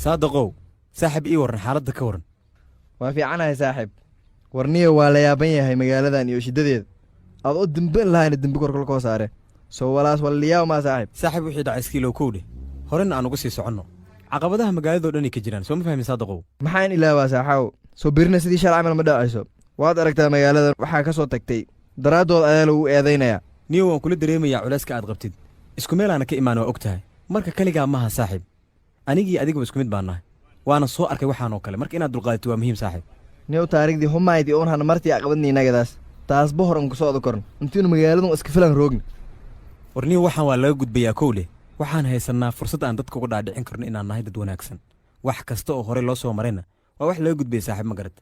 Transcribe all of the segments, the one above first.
صادقو saaxib ii waran xaaladda ka waran waa fiicanahay saaxib warniyo waa la yaaban yahay magaaladan iyo shidadeeda aad u damban lahayna dambi korkol koo saare soo walaas waliyaa ma saaxib wixii dhacay iskiilow kowdhe horena aan uga sii soconno caqabadaha magaaladoo dhan ay ka jiraan soo ma fahmin saadaqow maxaan ilaawaa saaxaw soo birna sidii shal camal ma dhacayso waad aragtaa magaaladan waxaa ka soo tagtay daraaddood ayaa lagu eedaynayaa niyo waan kula dareemayaa culayska aad qabtid isku meel aana ka imaan waa og tahay marka keligaa maaha saaxib anigii adigaba isku mid baan nahay waana soo arkay waxaanoo kale marka inaad dulqaadito waa muhiim saaxib niyow taariikhdii humaydii oon hana martii aqbadni innagadaas taasba hor an ku socdo korn intiinu magaaladun iska filan roogni war niyo waxaan waa laga gudbayaa kowleh waxaan haysannaa fursad aan dadka uga dhaadhicin karno inaan nahay dad wanaagsan wax kasta oo horey loo soo marayna waa wax laga gudbaya saaxib ma garad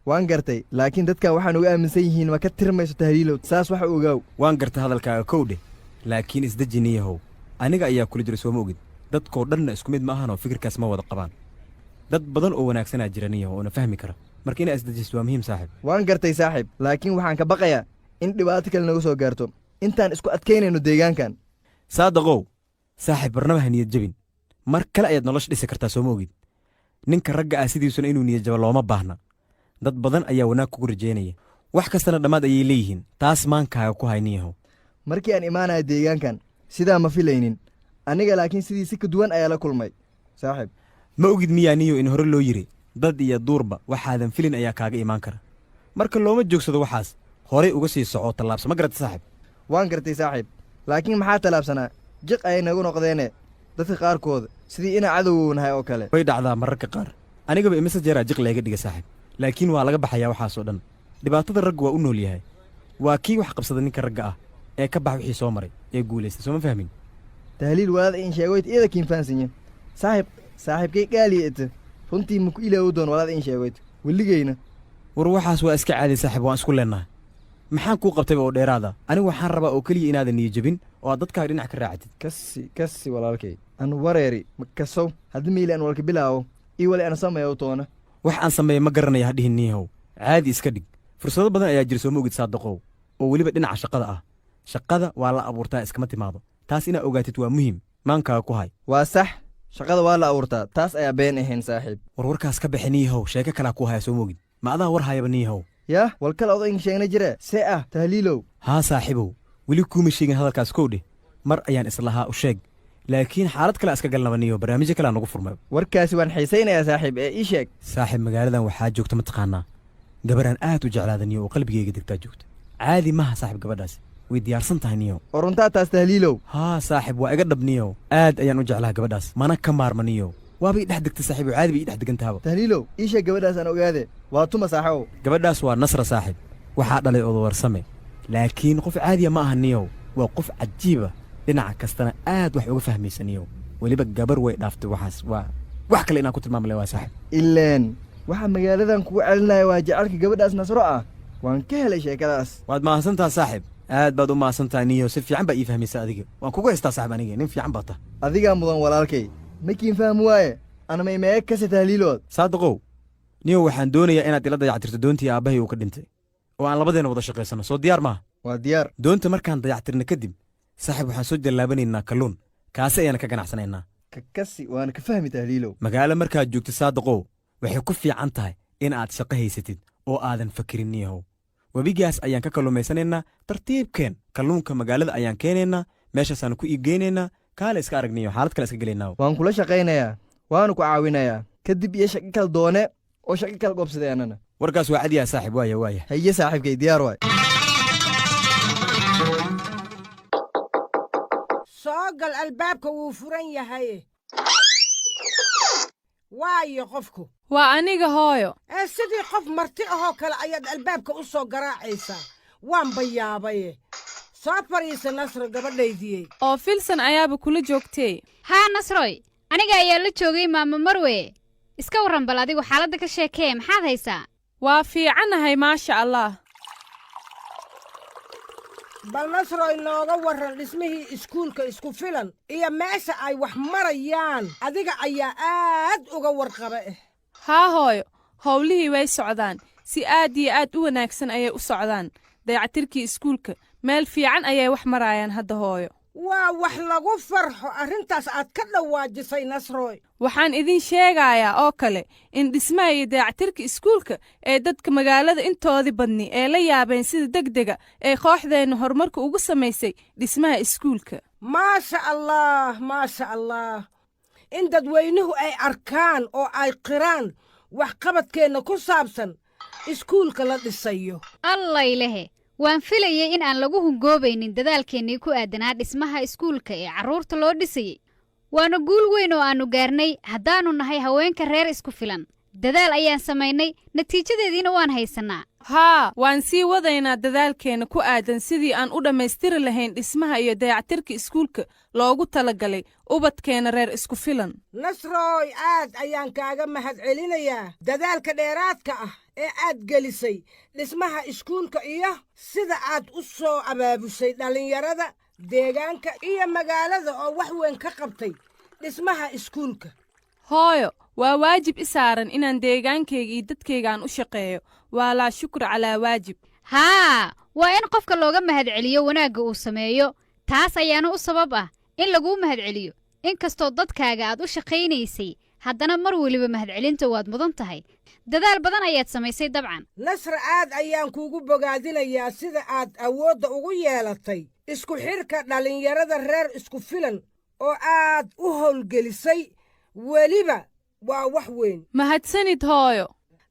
waan gartay laakiin dadkan waxaan uga aaminsan yihiin ma ka tirmayso tahliilow saas wax ogaaw waan gartay hadalkaaga kowdhe laakiin isdeji niyahow aniga ayaa kula jira sooma ogid dadkoo dhanna isku mid ma ahanoo fikirkaas ma wada qabaan dad badan oo wanaagsanaa jira niyahow oona fahmi kara marka inaa isdejisto waa muhiim saaxib waan gartay saaxib laakiin waxaan ka baqayaa in dhibaato kale nagu soo gaarto intaan isku adkaynayno deegaankan saadaqow saaxib barnaba ha niyad jebin mar kale ayaad nolosha dhisi kartaa sooma ogid ninka ragga ah sidiisuna inuu niyad jabo looma baahna dad badan ayaa wanaag kugu rajaynaya wax kastana dhammaad ayay leeyihiin taas maankaaga ku hay niyahow markii aan imaanaya deegaankan sidaa ma filaynin aniga laakiin sidii si ka duwan ayaa la kulmay saaxib ma ogid miyaa niyo in hore loo yidhi dad iyo duurba waxaadan filin ayaa kaaga imaan kara marka looma joogsado waxaas horay uga sii soco tallaabsa ma garata saaxib waan gartay saaxib laakiin maxaa tallaabsanaa jiq ayay nagu noqdeene dadka qaarkooda sidii inaa cadowownahay oo kale way dhacdaa mararka qaar anigaba imise jeeraa jiq layga dhiga saaxib laakiin waa laga baxayaa waxaasoo dhan dhibaatada raggu waa u nool yahay waa kii wax qabsada ninka ragga ah ee ka bax wixii soo maray ee guulaystay soo ma fahmin tahliil walaad in sheegoyd iyada kiin fahansanyin saaxiibkay gaaliya ita runtii maku ilaawo doon walaad in sheegoyd weligeyna war waxaas waa iska caadi saaxib waan isku leennahay maxaan kuu qabtayba oo dheeraada anigu waxaan rabaa oo keliya inaadan niyo jebin oo aad dadkaaga dhinac ka raacatid kasi walaalkay an wareeri makasow haddii miili aan walka bilaawo ii wali ana sameeyo toona wax aan sameeya ma garanaya hadhihin niyahow caadi iska dhig fursado badan ayaa jira sooma ogid saadaqow oo weliba dhinaca shaqada ah shaqada waa la abuurtaa iskama timaado taas inaa ogaatid waa muhiim maankaaga ku hay waa sax shaqada waa la abuurtaa taas ayaa been ahayn saaxiib warkaas ka baxi niyahow sheeko kalaa ku haya sooma ogid ma adaa war hayaba niyahow yah walkale odo in sheegna jire see ah tahliilow haa saaxiibow weli kuuma sheegin hadalkaas kowdheh mar ayaan islahaa u sheeg laakiin xaalad kale iska galnaba niyo barnaamijyo kalea nagu furmay warkaasi waan xiisaynayaa saaxiib ee ii sheeg saaxiib magaaladan waxaa joogta mataqaanaa gabaraan aad u jeclaada niyo oo qalbigayga degtaa joogta caadi maha saaxiib gabadhaasi way diyaarsan tahay niyow oo runtaa taas tahliilow haa saaxiib waa iga dhab niyow aad ayaan u jeclaha gabadhaas mana ka maarma niyow waaba ii dhex degta saaxiib oo caadi bay ii dhex degantaaba tahliilow ii sheeg gabadhaas aan ogaade waa tuma saaxiibow gabadhaas waa nasra saaxiib waxaa dhalay odawarsame laakiin qof caadiya ma aha niyow waa qof cajiiba dhinaca kastana aad wax uga fahmaysa niyow weliba gabar way dhaaftay waxaas waa wax kale inaan ku tilmaamale waa saaxiib ileen waxaa magaaladan kugu celinaya waa jecelka gabadhaas nasro ah waan ka helay sheekadaas waad mahadsantaha saaxiib aad baad u mahadsantahay niyo si fiican baa ii fahmaysa adiga waan kugu haystaa saaxiib aniga nin fiican baa tah adigaa mudan walaalkay makiin fahmi waaye anamay meeg kase tahliilood saadaqow niyow waxaan doonayaa inaad ila dayactirto doontii aabbahay uu ka dhintay oo aan labadeena wada shaqaysanno soo diyaar maaha waa diyaar doonta markaan dayactirna kadib saaxiib waxaan soo jallaabanaynaa kalluun kaasi ayaana ka ganacsanaynaa kakasi waana ka fahmi tahliilow magaalo markaad joogto saadaqow waxay ku fiican tahay in aad shaqo haysatid oo aadan fakirin niyahow webigaas ayaan ka kalluumaysanaynaa tartiibkeen kalluunka magaalada ayaan keenaynaa meeshaasaanu ku iibgeynaynaa kaale iska aragniyo xaalad kale iska gelaynaa waan kula shaqaynayaa waanu ku caawinayaa kadib iyo shaqo kala doone oo shaqo kala goobsaday annana warkaas waa cadiyaa saaxiib waaya haye saaxiibkay diyaar waay soo gal albaabka wuu furan yahay waayo qofku waa aniga hooyo sidii qof marti ahoo kale ayaad albaabka u soo garaacaysaa waan bayaabaye soo fadhiisa nasro gabadhaydiyey oo filsan ayaaba kula joogtay haa nasroy aniga ayaa la joogay maama marwe iska warran bal adigu xaaladda ka sheekee maxaad haysaa waa fiicanahay maasha allah bal nasroy nooga warran dhismihii iskuulka isku filan iyo meesha ay wax marayaan adiga ayaa aad uga warqaba haa hooyo howlihii way socdaan si aad iyo aad u wanaagsan ayay u socdaan dayactirkii iskuulka meel fiican ayay wax marayaan hadda hooyo waa wax lagu farxo arrintaas aad ka dhawaajisay nasrooy. waxaan idin sheegayaa oo kale in dhismaha iyo dayactirka iskuulka ee dadka magaalada intoodii badni ee la yaabeen sida degdega ee kooxdeenna horumarka ugu samaysay dhismaha iskuulka. maasha allah in dadweynuhu ay arkaan oo ay qiraan waxqabadkeenna ku saabsan iskuulka la dhisayo. allaylehe waan filayay in aan lagu hungoobaynin dadaalkeennii ku aadanaa dhismaha iskuulka ee carruurta loo dhisayey. waana guul weyn oo aannu gaarnay haddaannu nahay haweenka reer isku filan. dadaal ayaan samaynay, natiijadeediina waan haysannaa. haa, waan sii wadaynaa dadaalkeenna ku aadan sidii aan u dhammaystiri lahayn dhismaha iyo dayactirka iskuulka loogu talagalay ubadkeenna reer isku filan. nasrooy, aad ayaan kaaga mahadcelinayaa dadaalka dheeraadka ah ee aad gelisay dhismaha iskuulka iyo sida aad u soo abaabusay dhallinyarada deegaanka iyo magaalada oo wax weyn ka qabtay dhismaha iskuulka. hooyo, waa waajib i saaran inaan deegaankayga iyo dadkaygaan u shaqeeyo. waa laa shukra calaa waajib. haa, waa in qofka looga mahadceliyo wanaagga uu sameeyo. taas ayaana u sabab ah in laguu mahadceliyo. inkastoo dadkaaga aad u shaqaynaysay, haddana mar weliba mahadcelinta waad mudan tahay. dadaal badan ayaad samaysay dabcan. nasra, aad ayaan kuugu bogaadinayaa sida aad awoodda ugu yeelatay isku xidhka dhallinyarada reer isku filan oo aad u howlgelisay. weliba waa wax weyn. mahadsanid hooyo.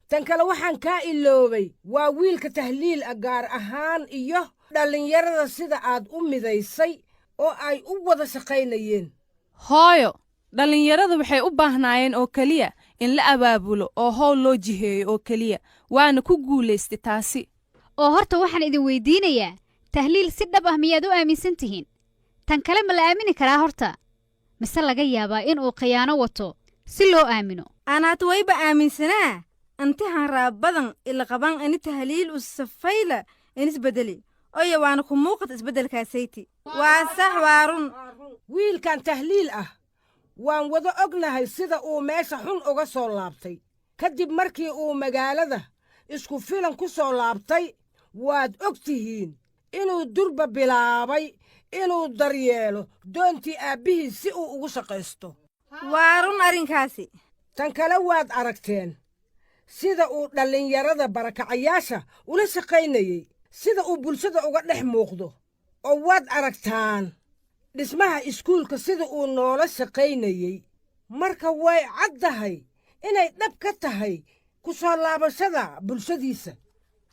tan kale waxaan kaa iloobay waa wiilka tahliil ah gaar ahaan iyo dhallinyarada sida aad u midaysay oo ay u wada shaqaynayeen. hooyo, dhallinyarada waxay u baahnaayeen oo keliya in la abaabulo oo howl loo jiheeyo oo keliya. waana ku guulaystay taasi. oo horta waxaan idin weydiinayaa, tahliil si dhab ah miyaad u aaminsan tihiin? tan kale ma la aamini karaa horta? mise laga yaabaa inuu khiyaano wato si loo aamino? anaad wayba aaminsanaa antahan raab badan ila qaban ani tahliil u safayla in isbedeli oya waana ku muuqata isbeddelkaasayti. waa sax, waa run. wiilkan tahliil ah waan wada ognahay sida uu meesha xun uga soo laabtay kadib markii uu magaalada isku filan ku soo laabtay. waad og tihiin inuu durba bilaabay inuu daryeelo doontii aabbihiis si uu ugu shaqaysto. waa run arrinkaasi. tan kale waad aragteen sida uu dhallinyarada barakacayaasha ula shaqaynayey, sida uu bulshada uga dhex muuqdo. oo waad aragtaan dhismaha iskuulka sida uu noola shaqaynayey. marka way caddahay inay dhab ka tahay ku soo laabashada bulshadiisa.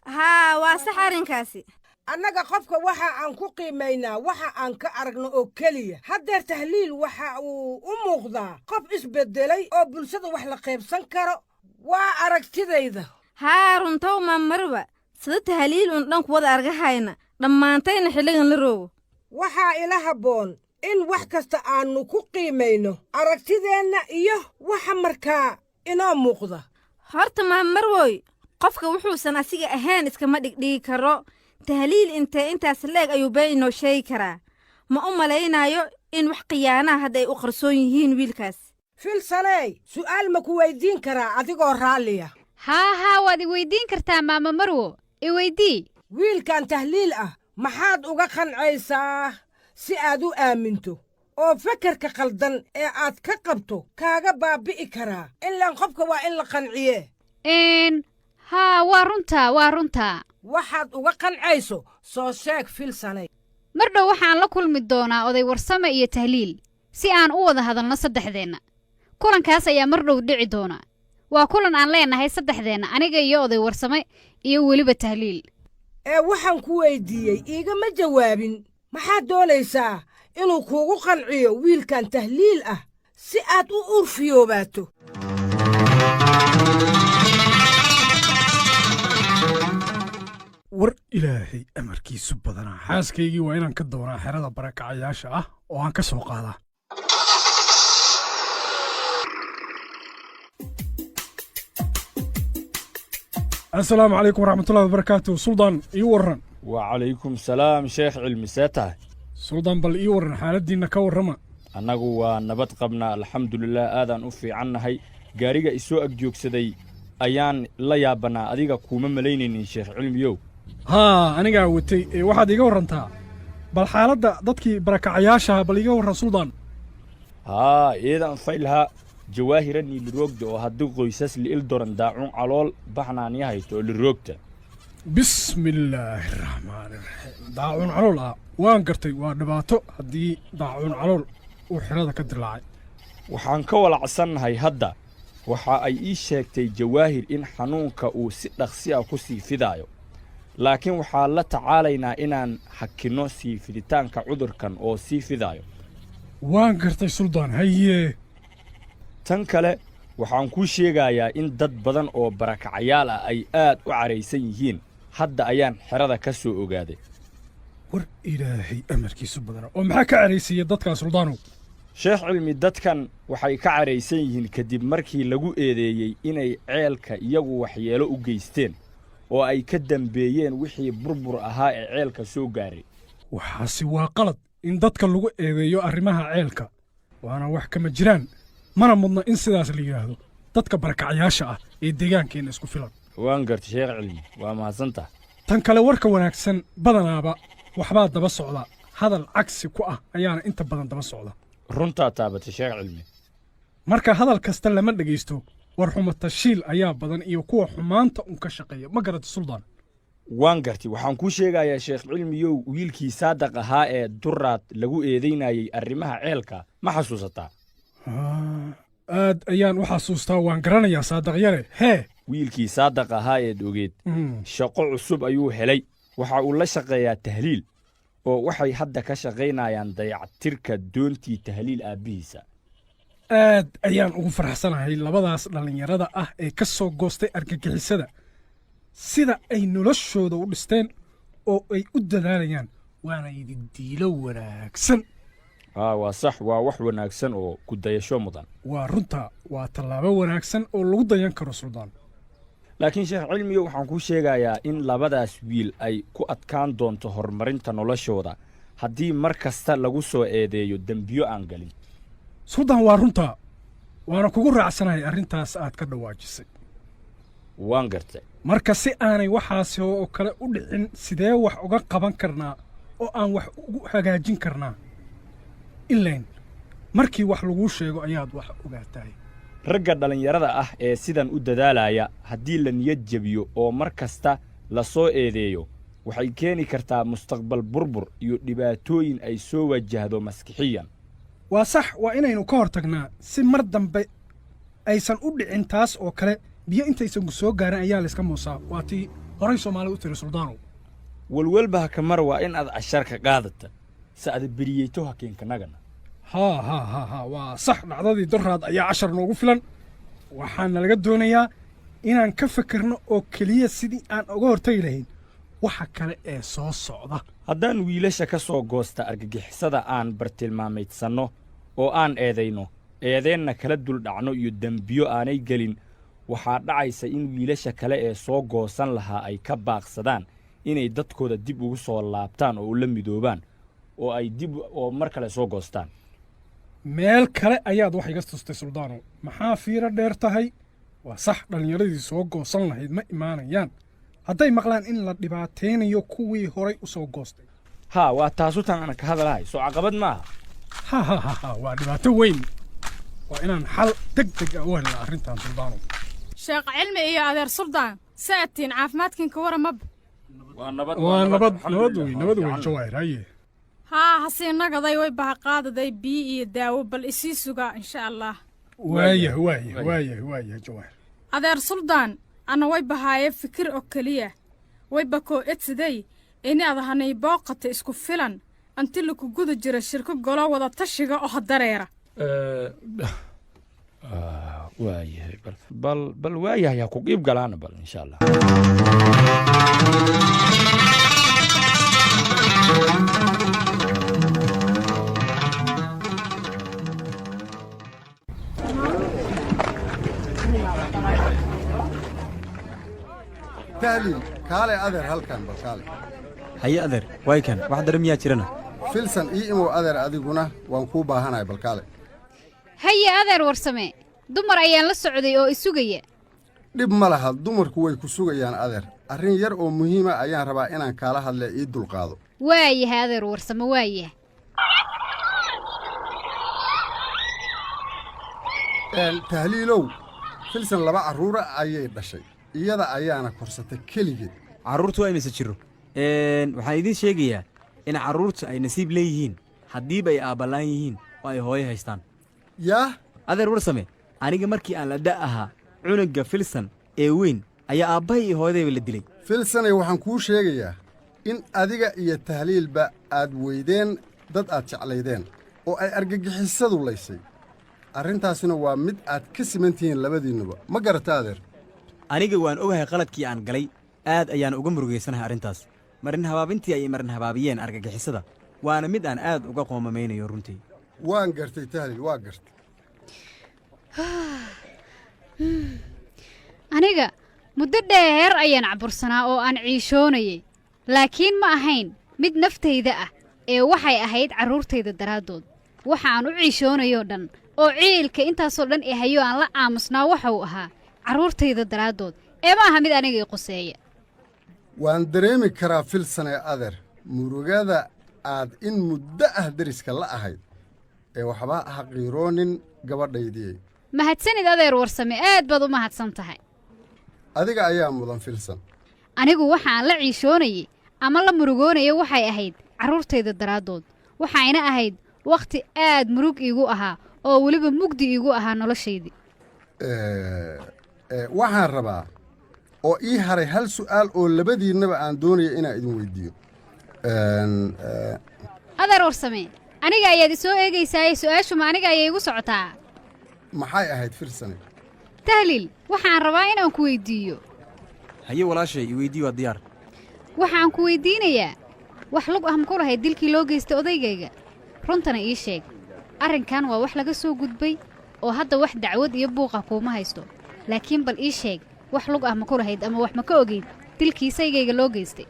haa, waa sax arrinkaasi. annaga qofka waxa aan ku qiimaynaa waxa aan ka aragno oo keliya. haddeer tahliil waxa uu u muuqdaa qof isbeddelay oo bulshada wax la qaybsan karo. waa aragtidayda. haa, runtow maamarba sida tahliil uun dhanku wada argahayna dhammaantayna xilligan la roogo. waxaa ila habboon in wax kasta aannu ku qiimayno aragtideenna iyo waxa markaa inoo muuqda. horta maamarwoy, qofka wuxuusan asiga ahayn iskama dhigdhigi karo. tahliil intaas leeg ayuu been inoo sheegi karaa. ma u malaynaayo in wax khiyaanaha hadda ay u qarsoon yihiin wiilkaas. filsaney, su'aal ma ku weyddiin karaa adigoo raalliya? haa, waad i weyddiin kartaa maama marwo. i weydii. wiilkan tahliil ah maxaad uga qancaysaa si aad u aaminto oo fakarka qaldan ee aad ka qabto kaaga baabbi'i karaa? ilaan qofka waa in la qanciye. haa, waa runtaa. waxaad uga qancayso soo sheeg filsanay. mar dhow waxaan la kulmi doonaa oday warsame iyo tahliil si aan u wada hadalno saddexdeenna. kulankaas ayaa mar dhow dhici doona. waa kulan aan leenahay saddexdeenna, aniga iyo oday warsame iyo weliba tahliil. waxaan ku weyddiiyey iigama jawaabin. maxaad doonaysaa inuu kuugu qanciyo wiilkan tahliil ah si aad u uurfiyoobaato? war ilaahay amarkiisu badanaa. xaaskaygii waa inaan ka doonaa xerada barakacayaasha ah oo aan ka soo qaadaa. asalaamu calaykum waraxmatullahi wabarakaatu. suldaan ii warran. wacalaykum salaam sheekh cilmi, see tahay? suldaan, bal ii warran xaaladdiinna ka warrama. annagu waa nabad qabnaa alxamdulilah, aadaan u fiicannahay. gaariga isoo ag joogsaday ayaan la yaabannaa, adiga kuuma malaynaynin sheekh cilmiyow. haa, anigaa watay. waxaad iiga warrantaa bal xaaladda dadkii barakacayaashaha bal iga warran suldaan haa iidan faylha jawaahiran iyo liroogda oo haddii qoysas li'il doran daacuun calool baxnaaniya haysto oo liroogta bismillaahi raxmaani raxiim daacuun calool ah waan gartay waa dhibaato haddii daacuun calool uu xerada ka dilaacay waxaan ka walacsannahay hadda waxa ay ii sheegtay jawaahir in xanuunka uu si dhaqsi ah ku sii fidaayo laakiin waxaan la tacaalaynaa inaan hakinno sii fiditaanka cudurkan oo sii fidaayo waan gartay suldaan hayee tan kale waxaan kuu sheegayaa in dad badan oo barakacayaal ah ay aad u caraysan yihiin hadda ayaan xerada ka soo ogaaday war ilaahay amarkiisu badana oo maxaa ka caraysiiya dadkaa suldaanow sheekh cilmi dadkan waxay ka caraysan yihiin kadib markii lagu eedeeyey inay ceelka iyagu waxyeelo u geysteen oo ay ka dambeeyeen wixii burbur ahaa ee ceelka soo gaaray waxaasi waa qalad in dadka lagu eedeeyo arrimaha ceelka waana wax kama jiraan mana mudna in sidaas la yidhaahdo dadka barakacayaasha ah ee deegaankeenna isku filan waan gartay sheekh cilmi waa mahadsantaha tan kale warka wanaagsan badanaaba waxbaa daba socda hadal cagsi ku ah ayaana inta badan daba socda runtaa taabatay sheekh cilmi marka hadal kasta lama dhegaysto war xumatashiil ayaa badan iyo kuwa xumaanta un ka shaqeeya ma garata suldaan waan gartay waxaan kuu sheegayaa sheekh cilmiyow wiilkii saadaq ahaa ee duraad lagu eedaynayey arrimaha ceelka ma xasuusataa aad ayaan u xasuustaa waan garanayaa saadaqyare hee wiilkii saadaq ahaa eed ogeed shaqo cusub ayuu helay waxa uu la shaqeeyaa tahliil oo waxay hadda ka shaqaynayaan dayactirka doontii tahliil aabbihiisa aad ayaan ugu faraxsanahay labadaas dhallinyarada ah ee ka soo goostay argagixisada sida ay noloshooda u dhisteen oo ay u dadaalayaan waana ididiilo wanaagsan waa sax waa wax wanaagsan oo ku dayasho mudan waa runta waa tallaabo wanaagsan oo lagu dayan karo suldaan laakiin sheekh cilmiyo waxaan kuu sheegayaa in labadaas wiil ay ku adkaan doonto horumarinta noloshooda haddii mar kasta lagu soo eedeeyo dembiyo aan galin suldaan waa runta waana kugu raacsanahay arrintaas aad ka dhawaajisay waan gartay marka si aanay waxaasi oo kale u dhicin sidee wax uga qaban karnaa oo aan wax ugu hagaajin karnaa ilayn markii wax laguu sheego ayaad wax ogaatahay ragga dhallinyarada ah ee sidan u dadaalaya haddii la niyad jebiyo oo mar kasta la soo eedeeyo waxay keeni kartaa mustaqbal burbur iyo dhibaatooyin ay soo wajahdo maskixiyan waa sax waa inaynu ka hor tagnaa si mar dambe aysan u dhicin taas oo kale biyo intaysan ku soo gaarin ayaa layska muusaa waa tii horay soomaalida u tiri suldaanow walwalba haka mar waa in aad casharka qaadata si aad beriyeyto hakeenkanagana haa waa sax dhacdadii daraad ayaa cashar noogu filan waxaana laga doonayaa inaan ka fikirno oo keliya sidii aan uga hortagi lahayn waxa kale ee soo socda haddaan wiilasha ka soo goosta argagixisada aan bartilmaamaydsanno oo aan eedayno eedeenna kala duldhacno iyo dembiyo aanay gelin waxaa dhacaysa in wiilasha kale ee soo goosan lahaa ay ka baaqsadaan inay dadkooda dib ugu soo laabtaan oo ula midoobaan oo ay dib oo mar kale soo goostaan meel kale ayaad wax iga tustay suldaanow maxaa fiiro dheer tahay waa sax dhallinyaradii soo goosan lahayd ma imaanayaan hadday maqlaan in la dhibaataynayo kuwii horay u soo goostay haa waa taasutan aan ka hadalahay soo caqabad maaha ha waa dhibaato weyn waa inaan xal deg deg ah u helnaa arrintan suldaanow sheekh cilmi iyo adeer suldaan saatiin caafimaadkiinka waramaba waa nabad weyn jawaahir haye haa hasii nagaday way bahaqaadaday biyo iyo daawo bal isii sugaa insha allah waaya jawaahir adeer suldaan ana way bahaaye fikir oo keliya way bakoo edsaday ini adahanay booqata isku filan anti laku guda jira shirko golo wada tashiga oo hadareera waayahay bal waayahay ha ku qiib galaana bal insha allah tahliil kaale adeer halkan bal kaale haye adeer waay kan wax dare miyaa jirana filsan ii imow adeer adiguna waan kuu baahanahay bal kaale haye adeer warsame dumar ayaan la socday oo isugaya dhib ma laha dumarku way ku sugayaan adeer arrin yar oo muhiima ayaan rabaa inaan kaala hadle ii dulqaado waayahay adeer warsamo waayahay tahliilow filsan 2 carruura ayay dhashay iyada ayaana korsatay keligeed carruurtu waa imise jiro waxaan idiin sheegayaa in carruurtu ay nasiib leeyihiin haddiiba ay aabballaan yihiin oo ay hooyo haystaan yaah adeer warsame aniga markii aan la da' ahaa cunugga filsan ee weyn ayaa aabbahay iyo hooyadayba la dilay filsanay waxaan kuu sheegayaa in adiga iyo tahliilba aad weydeen dad aad jeclaydeen oo ay argagixisadu laysay arrintaasina waa mid aad ka siman tihiin labadiinnuba ma garata adeer aniga waan ogahay qaladkii aan galay aad ayaan uga murugaysanahay arrintaas marin habaabintii ay marin habaabiyeen argagixisada waana mid aan aad uga qoomamaynayo runtii waan gartay tahliil waa gartay aniga muddo dheer ayaan cabursanaa oo aan ciishoonayay laakiin ma ahayn mid naftayda ah ee waxay ahayd carruurtayda daraaddood waxa aan u ciishoonayoo dhan oo ciilka intaasoo dhan ee hayo aan la aamusnaa waxa uu ahaa carruurtayda daraaddood ee ma aha mid aniga ii quseeya waan dareemi karaa filsanee adeer murugada aad in muddo ah deriska la ahayd ee waxba ha qiiroonin gabadhaydii mahadsanid adeer warsame aad baad u mahadsan tahay adiga ayaa mudan filsan anigu waxaan la ciishoonayay ama la murugoonaya waxay ahayd carruurtayda daraaddood waxayna ahayd wakhti aad murug iigu ahaa oo weliba mugdi iigu ahaa noloshaydii waxaan rabaa oo ii haray hal su'aal oo labadiinnaba aan doonaya inaan idin weyddiiyo adeer warsame aniga ayaad isoo eegaysaaye su'aashuma aniga ayay igu socotaa maxay ahayd filsane tahliil waxaan rabaa inaan ku weyddiiyo haye walaashay i weyddiiyo waa diyaar waxaan ku weyddiinayaa wax lug ah maku lahayd dilkii loo geystay odaygayga runtana ii sheeg arrinkan waa wax laga soo gudbay oo hadda wax dacwad iyo buuqa kuuma haysto laakiin bal ii sheeg wax lug ah maku lahayd ama wax ma ka ogayd dilkii saygayga loo geystay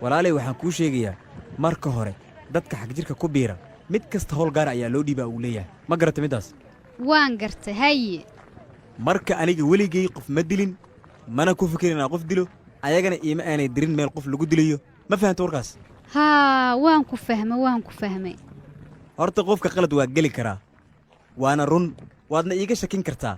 walaalay waxaan kuu sheegayaa marka hore dadka xagjirka ku biira mid kasta howl gaara ayaa loo dhiibaa uu leeyahay ma garata middaas waan garta haye marka aniga weligay qof ma dilin mana ku fikirin inaan qof dilo ayagana iima aanay dirin meel qof lagu dilayo ma fahamta warkaas haa waan ku fahmay horta qofka qalad waa geli karaa waana run waadna iiga shakin kartaa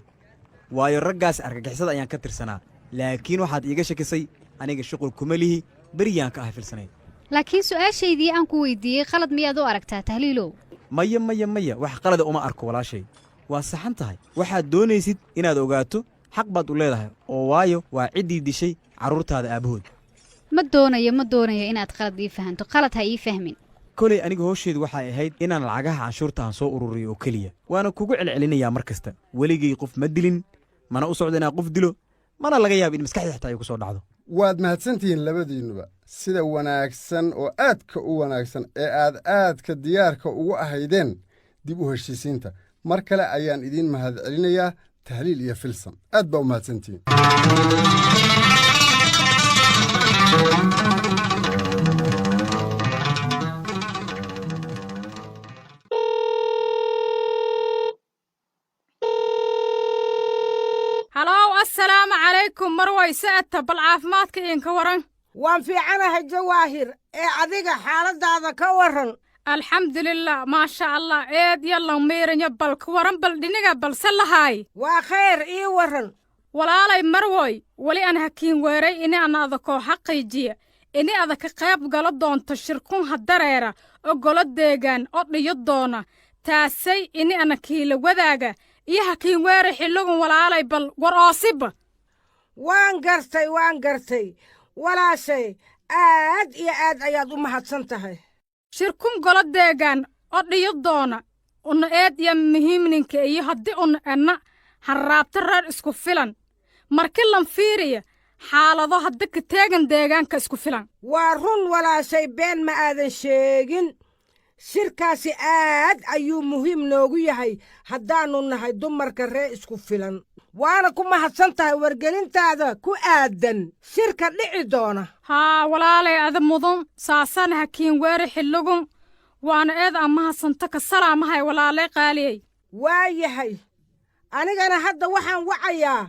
waayo raggaas argagixisada ayaan ka tirsanaa laakiin waxaad iiga shakisay aniga shuqul kuma lihi beriyaan ka ahay filsanayd laakiin su'aashaydii aan ku weyddiiyey qalad miyaad u aragtaa tahliilow maya wax qalada uma arko walaashay waa saxan tahay waxaad doonaysid inaad ogaato xaq baad u leedahay oo waayo waa ciddii dishay carruurtaada aabbahood ma doonayo inaad qalad ii fahanto qalad ha ii fahmin kolay aniga howsheedu waxay ahayd inaan lacagaha canshuurta aan soo ururiyo oo keliya waana kugu celcelinayaa mar kasta weligay qof ma dilin mana u socdo inaan qof dilo mana laga yaaba in maskaxdii xitaa ay ku soo dhacdo waad mahadsantihiin labadiinnuba sida wanaagsan oo aadka u wanaagsan ee aad aadka diyaarka ugu ahaydeen dib u heshiisiinta mar kale ayaan idiin mahad celinayaa tahliil iyo filsan aad baa u mahadsantihiin halow assalaamu calaykum marway sa'adta bal caafimaadka idinka waran waan fiicanahay jawaahir ee adiga xaaladdaada ka warran alxamdulilah maasha allah eed yallan miiranyo bal ka waran bal dhiniga balse lahaay waa khayr ii warran walaalay marwoy weli aan hakiin weeray ini an adakoo xaqiijiya ini ada ka qayb galo doonto shirkunha dareera oo golo deegaan oo dhiyo doona taasay ini ana kiila wadaaga iyo hakiin weeray xilligun walaalay bal war oosiba waan gartay walaashay aad iyo aad ayaad u mahadsan tahay shirkun golo deegaan oo dhiyo doona una eed iyo muhiimninka iyo haddii una enna harraabta reer isku filan marki lan fiiriya xaalado hadda ka teegan deegaanka isku filan waa run walaashay been ma aadan sheegin shirkaasi aad ayuu muhiim noogu yahay haddaannu nahay dumarka ree isku filan waana ku mahadsan tahay wargelintaada ku aadan shirka dhici doona haa walaalay ada mudan saasana hakiin weeri xilligun waana eed aan mahadsanto ka salaamahay walaalay qaaliyey waa yahay anigana hadda waxaan wacayaa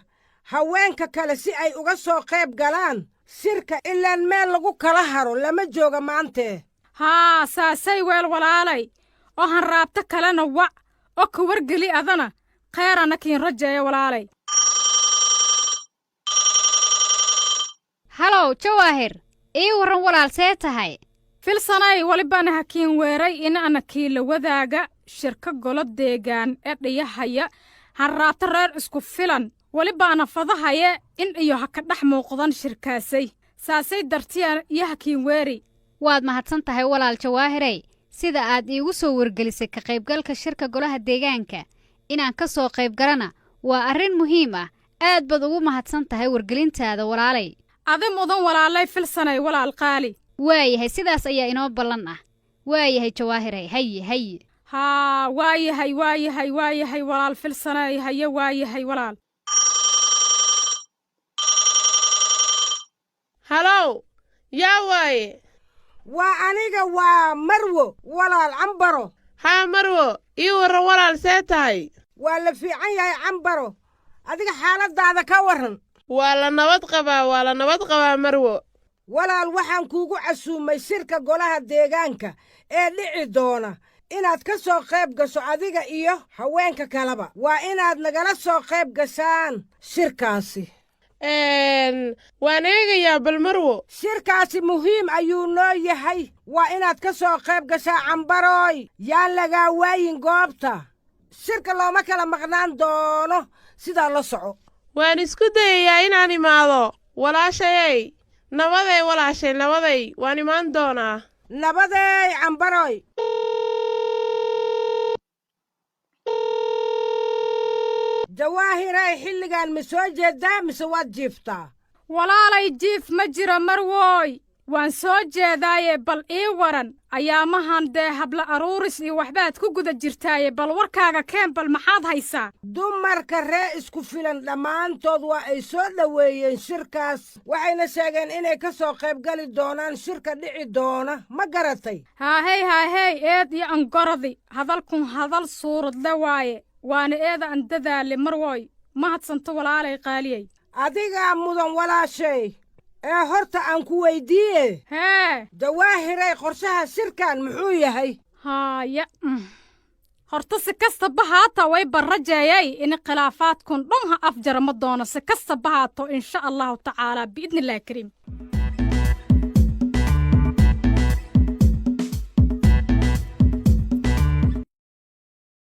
haweenka kale si ay uga soo qayb galaan shirka ilaan meel lagu kala haro lama jooga maantee haa saasay weel walaalay oo hanraabta kalena wac oo ka wargeli adana kheerana kiin rajeeya walaalay halow jawaahir ii warran walaal see tahay filsanay walibana hakiin weeray inaana kiila wadaaga shirka golo deegaan ee dhiyahaya hanraabta reer isku filan walibaana fadahaya in iyo ha ka dhex muuqdan shirkaasay saasay dartiya iyo hakiin weeri waad mahadsan tahay walaal jawaahirey sida aad iigu soo wargelisay ka qaybgalka shirka golaha deegaanka inaan ka soo qaybgalana waa arrin muhiim ah aad baad ugu mahadsan tahay wargelintaada walaalay adi mudan walaalay filsanay walaal qaali waayahay sidaas ayaa inoo ballan ah waayahay jawaahirey haye haa waayahay walaal filsanay haye waayahay walaal halow yaa waaye waa aniga waa marwo walaal cambaro haa marwo ii warra walaal see tahay waa la fiican yahay cambaro adiga xaaladaada ka warran waa la nabad qabaa marwo walaal waxaan kuugu casuumay shirka golaha deegaanka ee dhici doona inaad ka soo qayb gasho adiga iyo haweenka kaleba waa inaad nagala soo qayb gashaan shirkaasi waan eegayaa bal marwo shirkaasi muhiim ayuu noo yahay waa inaad ka soo qayb gashaa cambarooy yaan lagaa waayin goobta shirka looma kala maqnaan doono sidaa la soco waan isku dayayaa inaan imaado walaashayay nabaday waan imaan doonaa nabaday cambarooy jawaahiray xilligan ma soo jeedaa mise waad jiiftaa walaalay jiif ma jiro marwooy waan soo jeedaaye bal ii waran ayaamahan dee habla aruuris iyo waxbaad ku guda jirtaaye bal warkaaga keen bal maxaad haysaa dumarka ree isku filan dhammaantood waa ay soo dhoweeyeen shirkaas waxayna sheegeen inay ka soo qaybgali doonaan shirka dhici doona ma garatay haahey eed iyo angoradi hadalkun hadal suuradle waaye waana eeda aan dadaale marwooy ma hadsanto walaalay qaaliyey adigaa mudan walaashay ee horta aan ku weyddiiye hee jawaahiray qorshaha shirkan muxuu yahay haaya horta si kastaba haata way barrajeeyay in khilaafaadkun dhan ha afjara ma doono si kastaba haato insha allahu tacaalaa biidnillahi kariim